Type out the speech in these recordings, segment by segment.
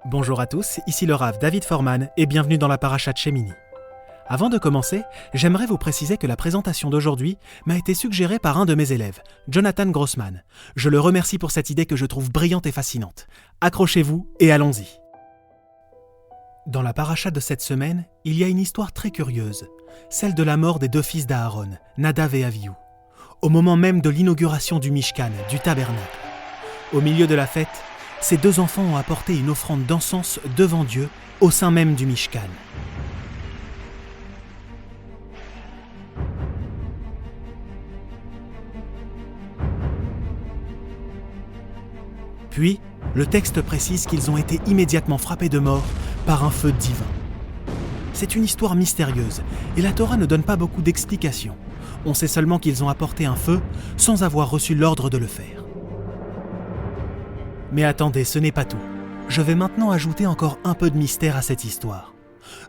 Bonjour à tous, ici le Rav David Forman et bienvenue dans la Parashat Shemini. Avant de commencer, j'aimerais vous préciser que la présentation d'aujourd'hui m'a été suggérée par un de mes élèves, Jonathan Grossman. Je le remercie pour cette idée que je trouve brillante et fascinante. Accrochez-vous et allons-y. Dans la Parashat de cette semaine, il y a une histoire très curieuse, celle de la mort des deux fils d'Aaron, Nadav et Avihu, au moment même de l'inauguration du Mishkan, du tabernacle. Au milieu de la fête, ces deux enfants ont apporté une offrande d'encens devant Dieu au sein même du Mishkan. Puis, le texte précise qu'ils ont été immédiatement frappés de mort par un feu divin. C'est une histoire mystérieuse et la Torah ne donne pas beaucoup d'explications. On sait seulement qu'ils ont apporté un feu sans avoir reçu l'ordre de le faire. Mais attendez, ce n'est pas tout. Je vais maintenant ajouter encore un peu de mystère à cette histoire.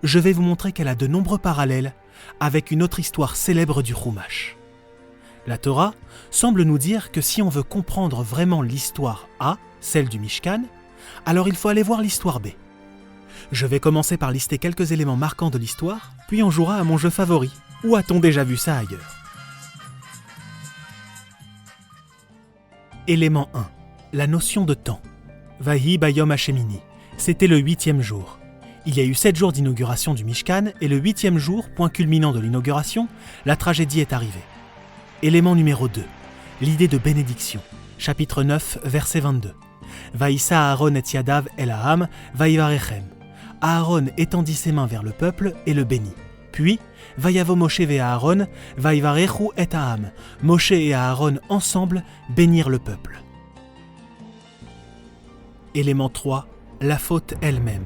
Je vais vous montrer qu'elle a de nombreux parallèles avec une autre histoire célèbre du Chumash. La Torah semble nous dire que si on veut comprendre vraiment l'histoire A, celle du Mishkan, alors il faut aller voir l'histoire B. Je vais commencer par lister quelques éléments marquants de l'histoire, puis on jouera à mon jeu favori. Ou a-t-on déjà vu ça ailleurs ? Élément 1. La notion de temps. Vahi Bayom Hashemini. C'était le 8e jour. Il y a eu 7 jours d'inauguration du Mishkan et le 8e jour, point culminant de l'inauguration, la tragédie est arrivée. Élément numéro 2. L'idée de bénédiction. Chapitre 9, verset 22. Vaïssa Aaron et Yadav el Ha'am, Vaïvarechem. Aaron étendit ses mains vers le peuple et le bénit. Puis, Vaïavo Moshe ve Aaron, Vaïvarechu et Ha'am. Moshe et Aaron ensemble bénirent le peuple. Élément 3. La faute elle-même.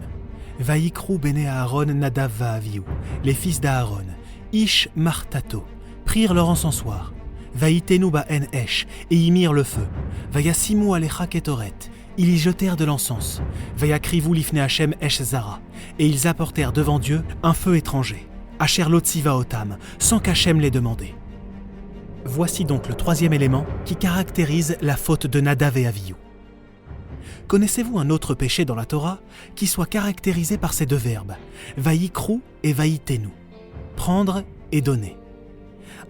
Vaïkrou bene Aaron Nadav va Avihu. Les fils d'Aaron, Ish Martato, prirent leur encensoir. Vaïtenu ba'en esh, et y mirent le feu. Vayassimu alecha ketoret, ils y jetèrent de l'encens. Vayakrivu lifne Hashem esh zara, et ils apportèrent devant Dieu un feu étranger. Asher lotziva otam, sans qu'Hachem les demandait. Voici donc le 3e élément qui caractérise la faute de Nadav et Avihu. Connaissez-vous un autre péché dans la Torah qui soit caractérisé par ces deux verbes, vaïkrou et vaïtenu, prendre et donner?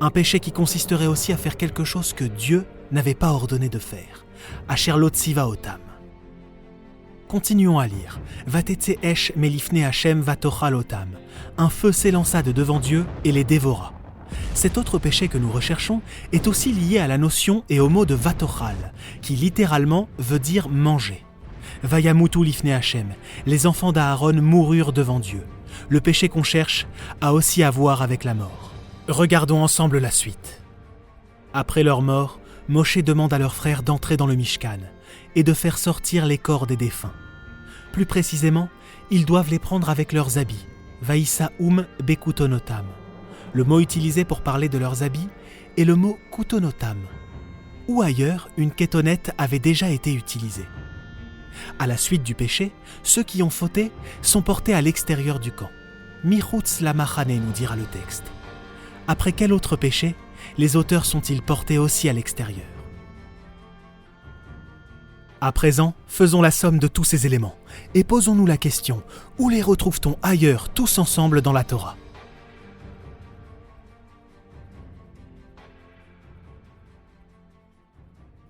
Un péché qui consisterait aussi à faire quelque chose que Dieu n'avait pas ordonné de faire, asher lotziva otam. Continuons à lire. Vatetse esh melifne Hashem vatochal otam. Un feu s'élança de devant Dieu et les dévora. Cet autre péché que nous recherchons est aussi lié à la notion et au mot de vatochal, qui littéralement veut dire manger. Vayamutu lifne Hashem. Les enfants d'Aaron moururent devant Dieu. Le péché qu'on cherche a aussi à voir avec la mort. Regardons ensemble la suite. Après leur mort, Moshe demande à leurs frères d'entrer dans le Mishkan et de faire sortir les corps des défunts. Plus précisément, ils doivent les prendre avec leurs habits, vaïsaoum bekutonotam. Le mot utilisé pour parler de leurs habits est le mot kutonotam. Ou ailleurs, une kétonnette avait déjà été utilisée. À la suite du péché, ceux qui ont fauté sont portés à l'extérieur du camp. Michutz la machane, nous dira le texte. Après quel autre péché les auteurs sont-ils portés aussi à l'extérieur? À présent, faisons la somme de tous ces éléments et posons-nous la question, où les retrouve-t-on ailleurs tous ensemble dans la Torah?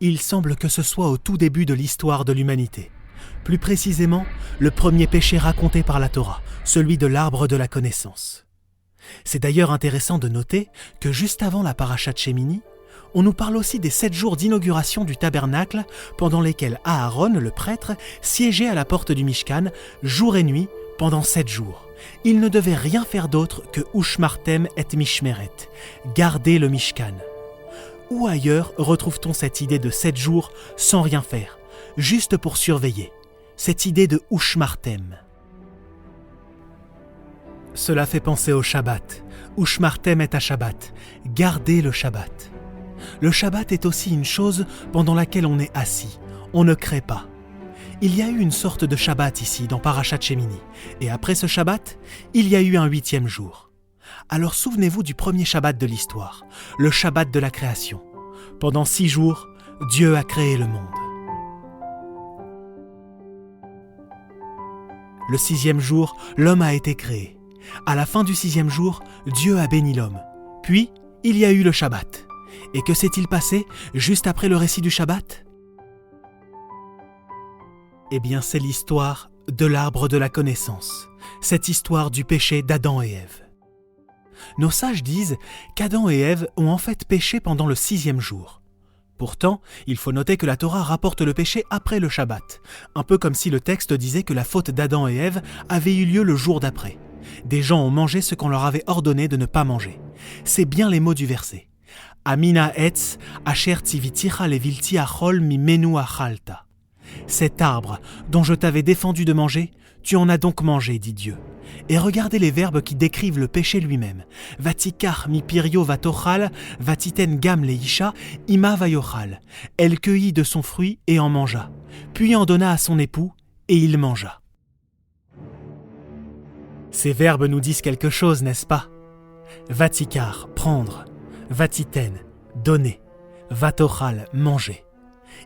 Il semble que ce soit au tout début de l'histoire de l'humanité. Plus précisément, le premier péché raconté par la Torah, celui de l'arbre de la connaissance. C'est d'ailleurs intéressant de noter que juste avant la Parashat Shemini, on nous parle aussi des 7 jours d'inauguration du tabernacle pendant lesquels Aaron, le prêtre, siégeait à la porte du Mishkan jour et nuit pendant 7 jours. Il ne devait rien faire d'autre que Ushmartem et Mishmeret, garder le Mishkan. Où ailleurs retrouve-t-on cette idée de 7 jours sans rien faire, juste pour surveiller, cette idée de Ushmartem? Cela fait penser au Shabbat, Ushmartem et à Shabbat, garder le Shabbat. Le Shabbat est aussi une chose pendant laquelle on est assis, on ne crée pas. Il y a eu une sorte de Shabbat ici dans Parashat Shemini, et après ce Shabbat, il y a eu un 8e jour. Alors souvenez-vous du premier Shabbat de l'histoire, le Shabbat de la création. Pendant 6 jours, Dieu a créé le monde. Le 6e jour, l'homme a été créé. À la fin du 6e jour, Dieu a béni l'homme. Puis, il y a eu le Shabbat. Et que s'est-il passé juste après le récit du Shabbat ? Eh bien, c'est l'histoire de l'arbre de la connaissance. Cette histoire du péché d'Adam et Ève. Nos sages disent qu'Adam et Ève ont en fait péché pendant le 6e jour. Pourtant, il faut noter que la Torah rapporte le péché après le Shabbat, un peu comme si le texte disait que la faute d'Adam et Ève avait eu lieu le jour d'après. Des gens ont mangé ce qu'on leur avait ordonné de ne pas manger. C'est bien les mots du verset. Amina etz asher tziviticha levilti achol mimenu achalta. Cet arbre dont je t'avais défendu de manger, tu en as donc mangé, dit Dieu. Et regardez les verbes qui décrivent le péché lui-même. Vatikar mi pirio vatochal, vatiten gam leisha, ima vayochal. Elle cueillit de son fruit et en mangea, puis en donna à son époux, et il mangea. Ces verbes nous disent quelque chose, n'est-ce pas ? Vatikar, prendre. Vatiten, donner. Vatochal, manger.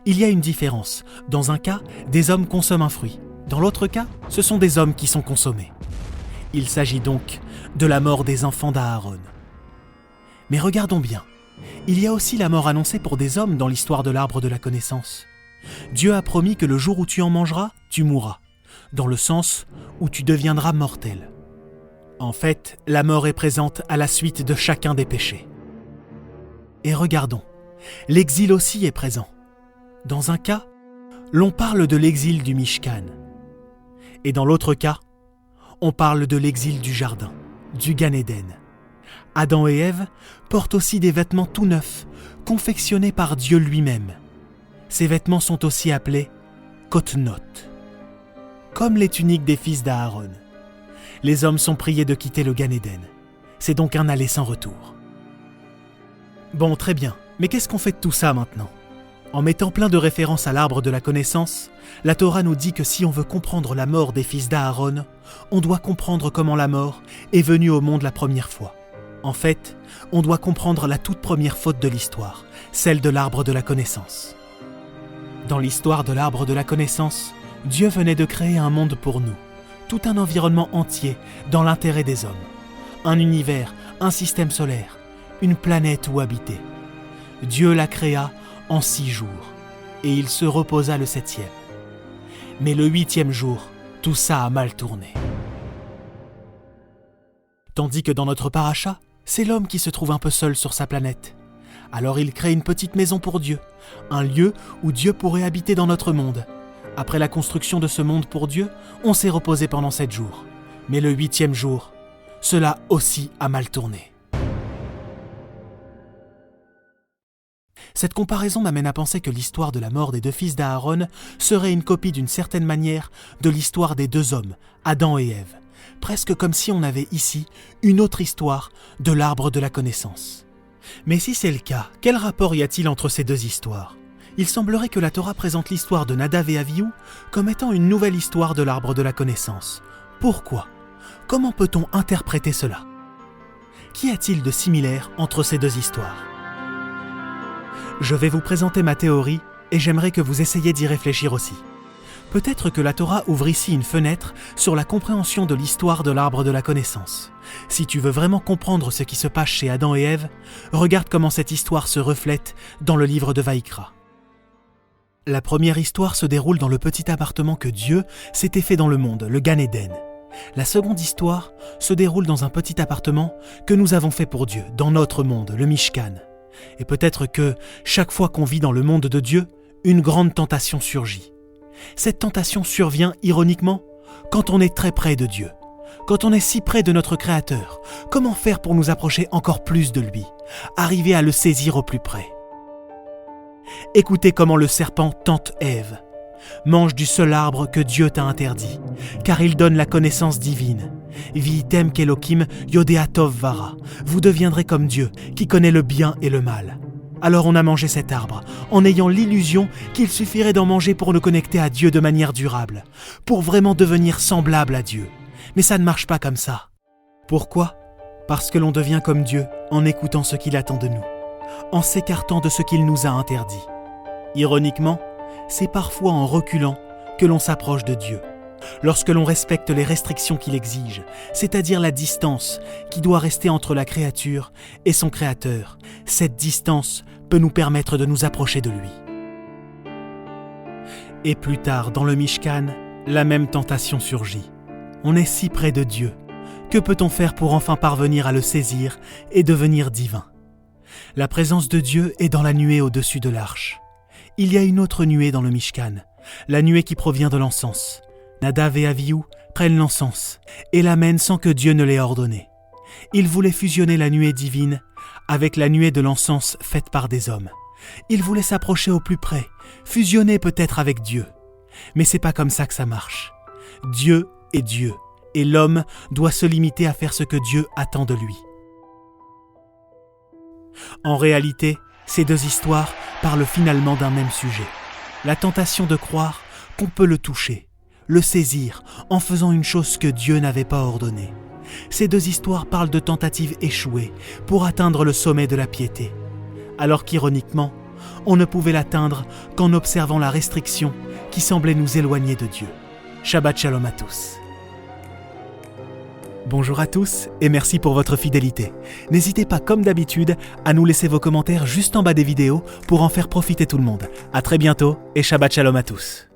Il y a une différence. Dans un cas, des hommes consomment un fruit. Dans l'autre cas, ce sont des hommes qui sont consommés. Il s'agit donc de la mort des enfants d'Aaron. Mais regardons bien, il y a aussi la mort annoncée pour des hommes dans l'histoire de l'arbre de la connaissance. Dieu a promis que le jour où tu en mangeras, tu mourras, dans le sens où tu deviendras mortel. En fait, la mort est présente à la suite de chacun des péchés. Et regardons, l'exil aussi est présent. Dans un cas, l'on parle de l'exil du Mishkan. Et dans l'autre cas, on parle de l'exil du jardin, du Gan Eden. Adam et Ève portent aussi des vêtements tout neufs, confectionnés par Dieu lui-même. Ces vêtements sont aussi appelés kotnot, comme les tuniques des fils d'Aaron. Les hommes sont priés de quitter le Gan Eden. C'est donc un aller sans retour. Bon, très bien, mais qu'est-ce qu'on fait de tout ça maintenant ? En mettant plein de références à l'arbre de la connaissance, la Torah nous dit que si on veut comprendre la mort des fils d'Aaron, on doit comprendre comment la mort est venue au monde la première fois. En fait, on doit comprendre la toute première faute de l'histoire, celle de l'arbre de la connaissance. Dans l'histoire de l'arbre de la connaissance, Dieu venait de créer un monde pour nous, tout un environnement entier dans l'intérêt des hommes. Un univers, un système solaire, une planète où habiter. Dieu la créa en 6 jours, et il se reposa le 7e. Mais le 8e jour, tout ça a mal tourné. Tandis que dans notre paracha, c'est l'homme qui se trouve un peu seul sur sa planète. Alors il crée une petite maison pour Dieu, un lieu où Dieu pourrait habiter dans notre monde. Après la construction de ce monde pour Dieu, on s'est reposé pendant 7 jours. Mais le 8e jour, cela aussi a mal tourné. Cette comparaison m'amène à penser que l'histoire de la mort des 2 fils d'Aaron serait une copie d'une certaine manière de l'histoire des 2 hommes, Adam et Ève, presque comme si on avait ici une autre histoire de l'arbre de la connaissance. Mais si c'est le cas, quel rapport y a-t-il entre ces 2 histoires ? Il semblerait que la Torah présente l'histoire de Nadav et Avihu comme étant une nouvelle histoire de l'arbre de la connaissance. Pourquoi ? Comment peut-on interpréter cela ? Qu'y a-t-il de similaire entre ces 2 histoires ? Je vais vous présenter ma théorie et j'aimerais que vous essayiez d'y réfléchir aussi. Peut-être que la Torah ouvre ici une fenêtre sur la compréhension de l'histoire de l'arbre de la connaissance. Si tu veux vraiment comprendre ce qui se passe chez Adam et Ève, regarde comment cette histoire se reflète dans le livre de Vaïkra. La première histoire se déroule dans le petit appartement que Dieu s'était fait dans le monde, le Gan Eden. La seconde histoire se déroule dans un petit appartement que nous avons fait pour Dieu, dans notre monde, le Mishkan. Et peut-être que, chaque fois qu'on vit dans le monde de Dieu, une grande tentation surgit. Cette tentation survient, ironiquement, quand on est très près de Dieu. Quand on est si près de notre Créateur, comment faire pour nous approcher encore plus de lui, arriver à le saisir au plus près ? Écoutez comment le serpent tente Ève. Mange du seul arbre que Dieu t'a interdit, car il donne la connaissance divine. Vitem kelokim yodeatov vara. Vous deviendrez comme Dieu, qui connaît le bien et le mal. Alors on a mangé cet arbre, en ayant l'illusion qu'il suffirait d'en manger pour nous connecter à Dieu de manière durable, pour vraiment devenir semblable à Dieu. Mais ça ne marche pas comme ça. Pourquoi ? Parce que l'on devient comme Dieu en écoutant ce qu'il attend de nous, en s'écartant de ce qu'il nous a interdit. Ironiquement, c'est parfois en reculant que l'on s'approche de Dieu, lorsque l'on respecte les restrictions qu'il exige, c'est-à-dire la distance qui doit rester entre la créature et son créateur. Cette distance peut nous permettre de nous approcher de lui. Et plus tard, dans le Mishkan, la même tentation surgit. On est si près de Dieu. Que peut-on faire pour enfin parvenir à le saisir et devenir divin ? La présence de Dieu est dans la nuée au-dessus de l'arche. Il y a une autre nuée dans le Mishkan, la nuée qui provient de l'encens. Nadav et Avihu prennent l'encens et l'amènent sans que Dieu ne l'ait ordonné. Ils voulaient fusionner la nuée divine avec la nuée de l'encens faite par des hommes. Ils voulaient s'approcher au plus près, fusionner peut-être avec Dieu. Mais c'est pas comme ça que ça marche. Dieu est Dieu, et l'homme doit se limiter à faire ce que Dieu attend de lui. En réalité, ces deux histoires parlent finalement d'un même sujet. La tentation de croire qu'on peut le toucher, le saisir, en faisant une chose que Dieu n'avait pas ordonnée. Ces deux histoires parlent de tentatives échouées pour atteindre le sommet de la piété. Alors qu'ironiquement, on ne pouvait l'atteindre qu'en observant la restriction qui semblait nous éloigner de Dieu. Shabbat Shalom à tous. Bonjour à tous et merci pour votre fidélité. N'hésitez pas comme d'habitude à nous laisser vos commentaires juste en bas des vidéos pour en faire profiter tout le monde. À très bientôt et Shabbat Shalom à tous.